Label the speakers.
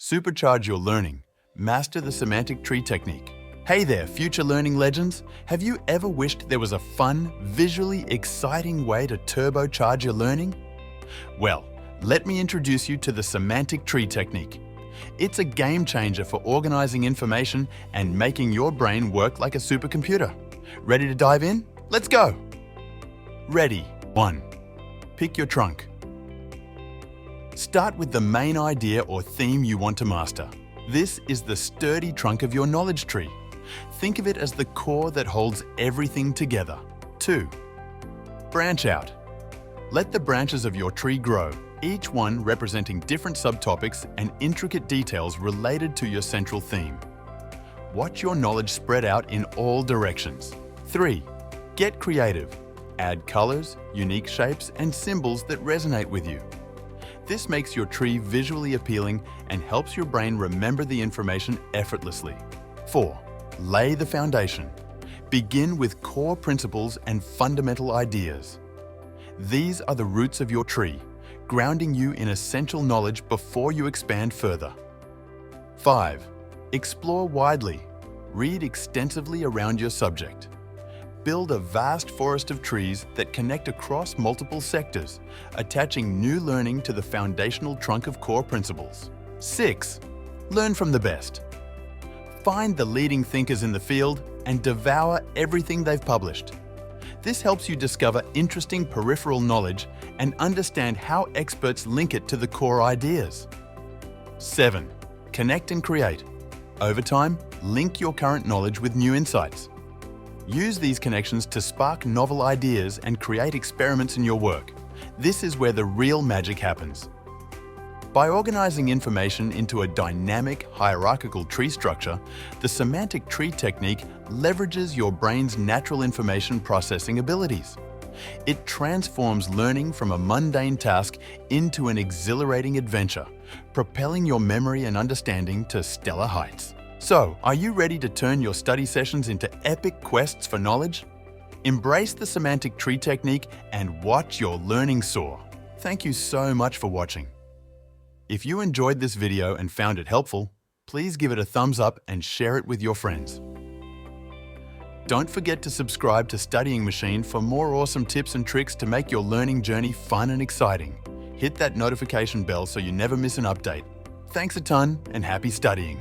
Speaker 1: Supercharge your learning. Master the Semantic Tree Technique. Hey there, future learning legends. Have you ever wished there was a fun, visually exciting way to turbocharge your learning? Well, let me introduce you to the Semantic Tree Technique. It's a game changer for organizing information and making your brain work like a supercomputer. Ready to dive in? Let's go! Ready. 1. Pick your trunk. Start with the main idea or theme you want to master. This is the sturdy trunk of your knowledge tree. Think of it as the core that holds everything together. 2. Branch out. Let the branches of your tree grow, each one representing different subtopics and intricate details related to your central theme. Watch your knowledge spread out in all directions. 3. Get creative. Add colors, unique shapes, and symbols that resonate with you. This makes your tree visually appealing and helps your brain remember the information effortlessly. 4. Lay the foundation. Begin with core principles and fundamental ideas. These are the roots of your tree, grounding you in essential knowledge before you expand further. 5. Explore widely. Read extensively around your subject. Build a vast forest of trees that connect across multiple sectors, attaching new learning to the foundational trunk of core principles. 6. Learn from the best. Find the leading thinkers in the field and devour everything they've published. This helps you discover interesting peripheral knowledge and understand how experts link it to the core ideas. 7. Connect and create. Over time, link your current knowledge with new insights. Use these connections to spark novel ideas and create experiments in your work. This is where the real magic happens. By organizing information into a dynamic, hierarchical tree structure, the Semantic Tree Technique leverages your brain's natural information processing abilities. It transforms learning from a mundane task into an exhilarating adventure, propelling your memory and understanding to stellar heights. So, are you ready to turn your study sessions into epic quests for knowledge? Embrace the Semantic Tree Technique and watch your learning soar. Thank you so much for watching. If you enjoyed this video and found it helpful, please give it a thumbs up and share it with your friends. Don't forget to subscribe to Studying Machine for more awesome tips and tricks to make your learning journey fun and exciting. Hit that notification bell so you never miss an update. Thanks a ton and happy studying!